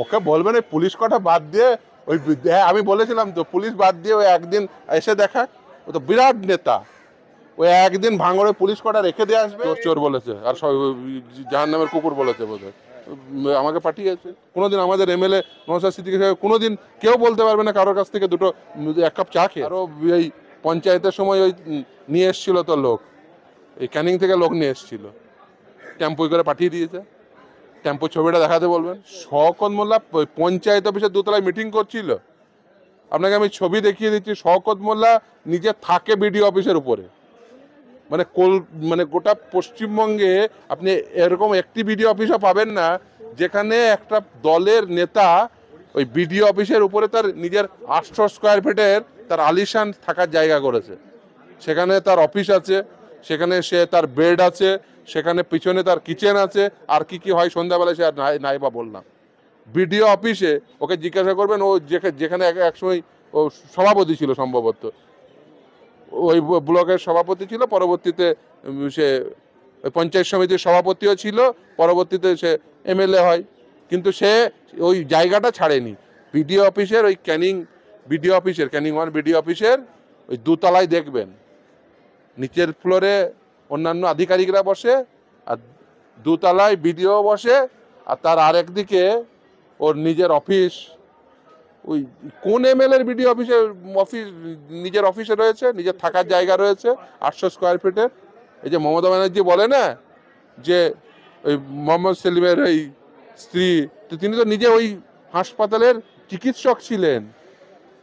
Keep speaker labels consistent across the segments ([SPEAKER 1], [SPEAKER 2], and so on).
[SPEAKER 1] ওকে বলবেন এই পুলিশ কটা বাদ দিয়ে ওই আমি বলেছিলাম তো পুলিশ বাদ দিয়ে ওই একদিন এসে দেখাক। ও তো বিরাট নেতা, ওই একদিন ভাঙড়ে পুলিশ কটা রেখে দিয়ে আসবে। চোর চোর বলেছে আর জাহান্নামের কুকুর বলেছে বোধহয়, আমাকে পাঠিয়েছে। কোনোদিন আমাদের এমএলএ নওশাদ সিদ্দিকী সাহেব কোনোদিন কেউ বলতে পারবে না কারোর কাছ থেকে দুটো এক কাপ চা খেয়ে। আরও এই পঞ্চায়েতের সময় ওই নিয়ে এসছিল তো লোক, এই ক্যানিং থেকে লোক নিয়ে এসছিল, টেম্পোই করে পাঠিয়ে দিয়েছে। টেম্পোর ছবিটা দেখাতে বলবেন। শওকত মোল্লা পঞ্চায়েত অফিসের দোতলায় মিটিং করছিল, আপনাকে আমি ছবি দেখিয়ে দিচ্ছি। শওকত মোল্লা নিজে থাকে বিডিও অফিসের উপরে, মানে গোটা পশ্চিমবঙ্গে আপনি এরকম একটি বিডিও অফিসও পাবেন না যেখানে একটা দলের নেতা ওই বিডিও অফিসের উপরে তার নিজের 800 স্কোয়ার ফিটের তার আলিশান থাকার জায়গা করেছে। সেখানে তার অফিস আছে, সেখানে সে তার বেড আছে, সেখানে পিছনে তার কিচেন আছে, আর কি কি হয় সন্ধ্যাবেলায় সে আর নাই বা বললাম। বিডিও অফিসে ওকে জিজ্ঞাসা করবেন, ও যেখানে একসময় ও সভাপতি ছিল, সম্ভবত ওই ব্লকের সভাপতি ছিল, পরবর্তীতে সে ওই পঞ্চায়েত সমিতির সভাপতিও ছিল, পরবর্তীতে সে এমএলএ হয়, কিন্তু সে ওই জায়গাটা ছাড়েনি। বিডিও অফিসের ওই ক্যানিং বিডিও অফিসের ক্যানিং 1 বিডিও অফিসের ওই দোতলায় দেখবেন নিচের ফ্লোরে অন্যান্য আধিকারিকরা বসে, আর দোতলায় বিডিও বসে, আর তার আরেকদিকে ওর নিজের অফিস। ওই কোন এমএলএর বিডিও অফিস নিজের অফিসে রয়েছে, নিজের থাকার জায়গা রয়েছে 800 স্কোয়ার ফিটের। এই যে মমতা ব্যানার্জি বলে না যে ওই মোহাম্মদ সেলিমের ওই স্ত্রী, তো তিনি তো নিজে ওই হাসপাতালের চিকিৎসক ছিলেন।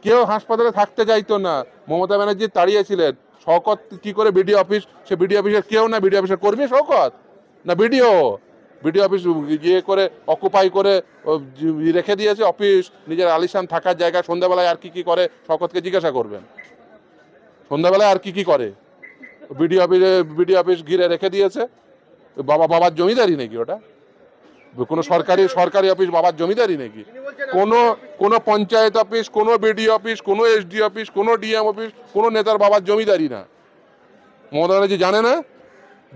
[SPEAKER 1] কেউ হাসপাতালে থাকতে চাইতো না, মমতা ব্যানার্জি তাড়িয়েছিলেন। শওকত কি করে বিডিও অফিস, সে বিডিও অফিসের কেউ না, বিডিও অফিসের কর্মী শওকত না বিডিও অফিস ইয়ে করে অকুপাই করে রেখে দিয়েছে অফিস, নিজের আলিশান থাকার জায়গা। সন্ধ্যাবেলায় আর কি কি করে শওকতকে জিজ্ঞাসা করবেন, সন্ধ্যাবেলায় আর কি কি করে। বিডিও অফিস ঘিরে রেখে দিয়েছে। বাবার জমিদারি নাকি ওটা? কোনো সরকারি অফিস বাবার জমিদারি নাকি? কোনো পঞ্চায়েত অফিস, কোনো বিডিও অফিস, কোনো এসডি অফিস, কোনো ডিএম অফিস কোনো নেতার বাবার জমিদারি না। মমতা ব্যানার্জি জানে না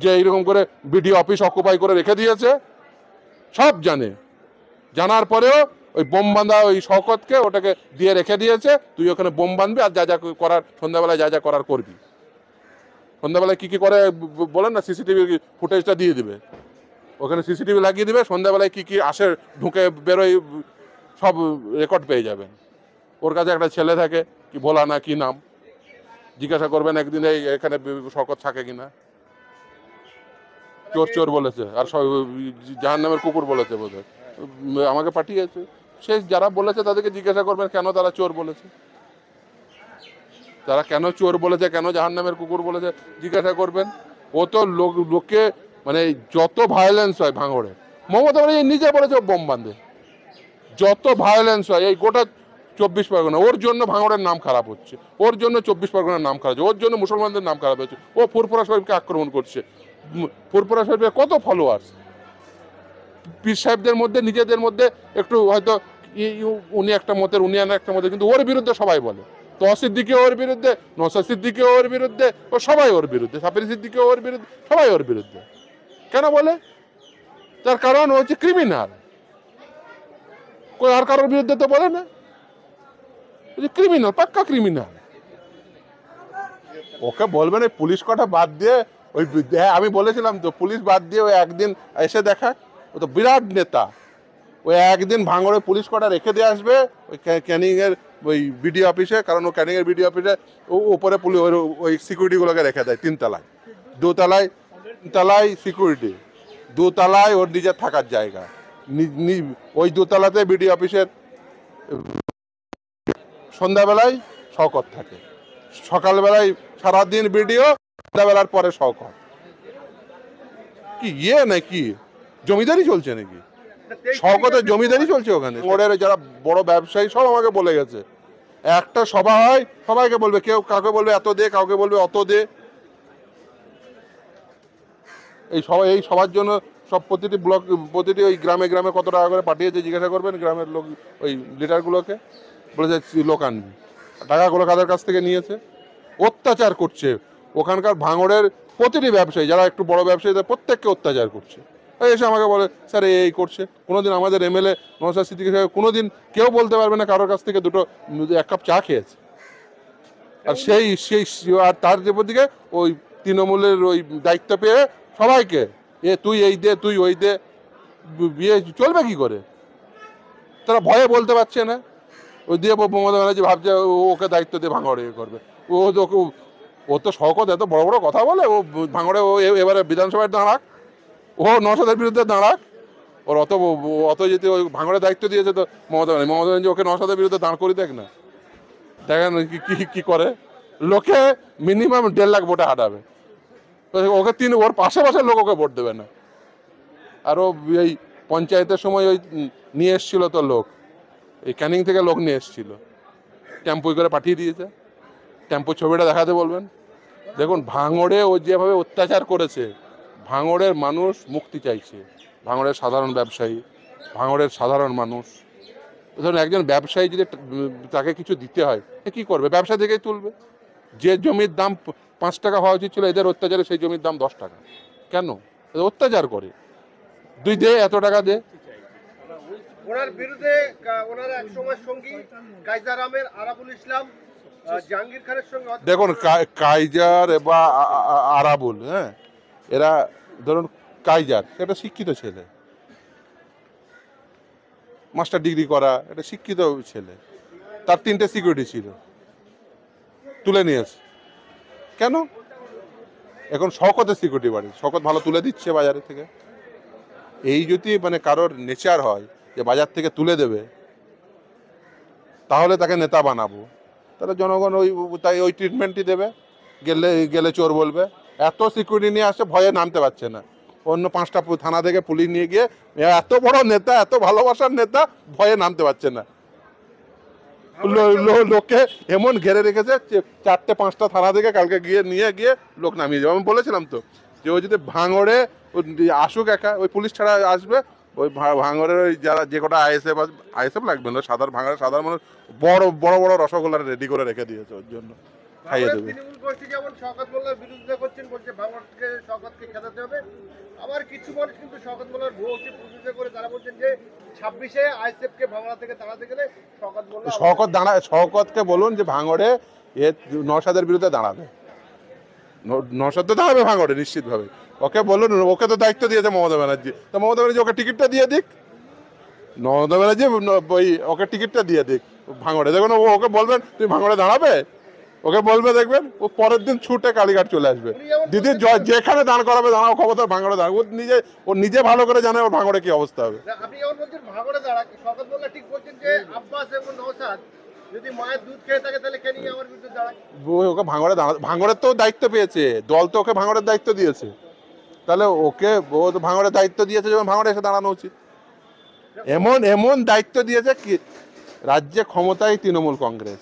[SPEAKER 1] যে এইরকম করে বিডিও অফিস অকুপাই করে রেখে দিয়েছে? সব জানে, জানার পরেও ওই বোম বাঁধা ওই শওকতকে ওটাকে দিয়ে রেখে দিয়েছে। তুই ওখানে বোম বাঁধবি আর যা যা করার সন্ধ্যাবেলায় যা যা করার করবি। সন্ধ্যাবেলায় কি কি করে বলেন না, সিসিটিভি ফুটেজটা দিয়ে দিবে, ওখানে সিসিটিভি লাগিয়ে দিবে, সন্ধ্যাবেলায় কি কি আসে ঢুকে বেরোয় সব রেকর্ড পেয়ে যাবেন। ওর কাছে একটা ছেলে থাকে, কি ভোলা না কি নাম, জিজ্ঞাসা করবেন একদিন এখানে শওকত থাকে কিনা। চোর চোর বলেছে আর জাহান্নামের কুকুর বলেছে বোধহয়, আমাকে পাঠিয়েছে। সে যারা বলেছে তাদেরকে জিজ্ঞাসা করবেন কেন তারা চোর বলেছে, তারা কেন চোর বলেছে, কেন জাহান্নামের কুকুর বলেছে জিজ্ঞাসা করবেন। ও তো লোককে মানে যত ভায়োলেন্স হয় ভাঙড়ে, মমতা ব্যানার্জি নিজে বলেছে বোম বাঁধে, যত ভায়োলেন্স হয় এই গোটা 24 পরগনা, ওর জন্য ভাঙড়ের নাম খারাপ হচ্ছে, ওর জন্য 24 পরগনার নাম খারাপ হচ্ছে, ওর জন্য মুসলমানদের নাম খারাপ হচ্ছে। ও ফুরফুরা শরীফকে আক্রমণ করছে। ফুরফুরা শরীফের কত ফলোয়ার্স, পীর সাহেবদের মধ্যে নিজেদের মধ্যে একটু হয়তো উনি একটা মতের, উনি একটা মতের, কিন্তু ওর বিরুদ্ধে সবাই বলে। সিদ্দিকী ওর বিরুদ্ধে, নওশাদ সিদ্দিকী ওর বিরুদ্ধে, ও সবাই ওর বিরুদ্ধে, সাপির সিদ্দিকী ওর বিরুদ্ধে, সবাই ওর বিরুদ্ধে। কেন বলে? তার কারণ ও হচ্ছে ক্রিমিনাল। আর কারোর বিরুদ্ধে তো বলে না, ক্রিমিনাল, পাক্কা ক্রিমিনাল। ওকে বলবেন এই পুলিশ কটা বাদ দিয়ে ওই আমি বলেছিলাম তো পুলিশ বাদ দিয়ে ওই একদিন এসে দেখাক। ও তো বিরাট নেতা, ওই একদিন ভাঙড়ে পুলিশ কটা রেখে দিয়ে আসবে ওই ক্যানিংয়ের ওই বিডিও অফিসে, কারণ ও ক্যানিংয়ের বিডিও অফিসে ওপরে পুলিশ ওই সিকিউরিটিগুলোকে রেখে দেয় 3 তলায়, 2 তলায় সিকিউরিটি, 2 তলায় ওর নিজের থাকার জায়গা। ওই 2 তলাতে বিডিও অফিসের সন্ধ্যাবেলায় শওকত থাকে, সকালবেলায় সারাদিন বিডিও, সন্ধ্যাবেলার পরে শওকত। কি ইয়ে নাকি জমিদারি চলছে নাকি? শওকতের জমিদারি চলছে ওখানে। ওদের যারা বড় ব্যবসায়ী সব আমাকে বলে গেছে, একটা সভা হয় সবাইকে বলবে, কেউ কাউকে বলবে এত দে, কাউকে বলবে অত দে। এই সবার জন্য সব প্রতিটি ব্লক, প্রতিটি ওই গ্রামে গ্রামে কত টাকা করে পাঠিয়েছে জিজ্ঞাসা করবেন গ্রামের লোক, ওই লিডারগুলোকে বলেছে লোক আনবি। টাকাগুলো কাদের কাছ থেকে নিয়েছে, অত্যাচার করছে। ওখানকার ভাঙড়ের প্রতিটি ব্যবসায়ী, যারা একটু বড় ব্যবসায়ী, প্রত্যেককে অত্যাচার করছে। এসে আমাকে বলে স্যার এই করছে। কোনোদিন আমাদের এমএলএ নওশাদ সিদ্দিকী সাহেব কোনোদিন কেউ বলতে পারবে না কারোর কাছ থেকে এক কাপ চা খেয়েছে। আর সেই সেই আর তার দিকে ওই তৃণমূলের ওই দায়িত্ব পেয়ে সবাইকে তুই এই দে তুই ওই দে, বিয়ে চলবে কি করে? তারা ভয়ে বলতে পারছে না। ওই দিয়ে মমতা ব্যানার্জি ভাবছে ওকে দায়িত্ব দিয়ে ভাঙড়ে করবে। ও তো শওকত এত বড় বড় কথা বলে, ও ভাঙড়ে ও এবারে বিধানসভায় দাঁড়াক, ও নওশাদের বিরুদ্ধে দাঁড়াক। ওর অত যদি ওই ভাঙড়ে দায়িত্ব দিয়েছে তো মমতা ব্যানার্জি ওকে নওশাদের বিরুদ্ধে দাঁড় করে দেখ না, দেখেন কি করে। লোকে মিনিমাম 1.5 লাখ ভোটে হাঁটাবে, ওকে ওর পাশে লোক ওকে ভোট দেবে না। আর ও এই পঞ্চায়েতের সময় ওই নিয়ে এসছিল তো লোক, এই ক্যানিং থেকে লোক নিয়ে এসছিল, টেম্পোয় করে পাঠিয়ে দিয়েছে। টেম্পোর ছবিটা দেখাতে বলবেন। দেখুন ভাঙড়ে ও যেভাবে অত্যাচার করেছে, ভাঙড়ের মানুষ মুক্তি চাইছে, ভাঙড়ের সাধারণ ব্যবসায়ী, ভাঙড়ের সাধারণ মানুষ। ধরুন একজন ব্যবসায়ী যদি তাকে কিছু দিতে হয় কি করবে? ব্যবসা থেকেই তুলবে। যে জমির দাম 5 টাকা হওয়া উচিত ছিল, এদের অত্যাচারে সেই জমির দাম 10 টাকা। কেন? অত্যাচার করে। তুই দে, এত টাকা দে।
[SPEAKER 2] ওনার বিরুদ্ধে ওনার এক সময় সঙ্গী কায়জার আহমেদ, আরাবুল ইসলাম, জাহাঙ্গীর খানের সঙ্গে
[SPEAKER 1] দেখুন কাইজার বা আরাবুল, হ্যাঁ, এরা ধরুন কাইজার একটা শিক্ষিত ছেলে, মাস্টার ডিগ্রি করা একটা শিক্ষিত ছেলে, তার 3টে সিকিউরিটি ছিল, তুলে নিয়েছে। কেন? এখন শওকতের সিকিউরিটি বাড়ি, শওকত ভালো তুলে দিচ্ছে বাজারে থেকে। এই যদি মানে কারোর নেচার হয় যে বাজার থেকে তুলে দেবে, তাহলে তাকে নেতা বানাবো, তাহলে জনগণ ওই ট্রিটমেন্টই দেবে। গেলে চোর বলবে। এত সিকিউরিটি নিয়ে আসছে, ভয়ে নামতে পারছে না। অন্য 5টা থানা থেকে পুলিশ নিয়ে গিয়ে, এত বড় নেতা, এত ভালোবাসার নেতা, ভয়ে নামতে পারছে না। লোককে এমন ঘেরে রেখেছে, 4টে-5টা থানা থেকে কালকে নিয়ে গিয়ে লোক নামিয়ে যাবে। আমি বলেছিলাম তো যে ও যদি ভাঙড়ে আসুক একা, ওই পুলিশ ছাড়া আসবে, ওই ভাঙড়ের ওই যারা যে কটা আইএসএফ লাগবে না, ভাঙড়ের সাধারণ মানুষ বড় বড় বড় রসগোল্লা রেডি করে রেখে দিয়েছে ওর জন্য, খাইয়ে দেবে।
[SPEAKER 2] তৃণমূল গোষ্ঠী যেমন শওকত মোল্লার বিরুদ্ধে করছেন, বলছে ভাঙড়কে শওকতকে খেদাতে হবে। আবার কিছু মানুষ কিন্তু শওকত মোল্লার ভুয়ো প্রতিষ্ঠা করে তারা বলছেন যে 26-এ আইএসএফকে ভাঙড়া থেকে তাড়াতে গেলে
[SPEAKER 1] শওকতকে বলুন যে ভাঙড়ে নওশাদের বিরুদ্ধে দাঁড়াবে। নওশাদ তো দাঁড়াবে ভাঙড়ে নিশ্চিতভাবে। ওকে বলুন, ওকে তো দায়িত্ব দিয়েছে মমতা ব্যানার্জি, তো মমতা ব্যানার্জি ওকে টিকিটটা দিয়ে দিক। মমতা ব্যানার্জি ওকে টিকিটটা দিয়ে দিক ভাঙড়ে। দেখুন ওকে বলবেন তুই ভাঙড়ে দাঁড়াবে, ওকে বলবে, দেখবেন ও পরের দিন ছুটে কালীঘাট চলে আসবে। দিদি যেখানে দাঁড় করাবে দাঁড়াও, ক্ষমতার ভাঙড়ে দাঁড়াবে। ও নিজে ভালো করে জানে ওর ভাঙড়ে কি অবস্থা হবে।
[SPEAKER 2] আপনি যেমন বলছেন ভাঙড়ে দাঁড়াক, শওকত মোল্লা ঠিক বলছেন যে আব্বাস এবং নওশাদ যদি মায়ের দুধ খেয়ে থাকে তাহলে কেন আমার বিরুদ্ধে দাঁড়ায়?
[SPEAKER 1] ওকে ভাঙড়ের তো দায়িত্ব পেয়েছে, দল তো ওকে ভাঙড়ের দায়িত্ব দিয়েছে, তাহলে ওকে ও তো ভাঙড়ের দায়িত্ব দিয়েছে, যেমন ভাঙড়ে এসে দাঁড়ানো উচিত। এমন দায়িত্ব দিয়েছে কি, রাজ্যে ক্ষমতায় তৃণমূল কংগ্রেস,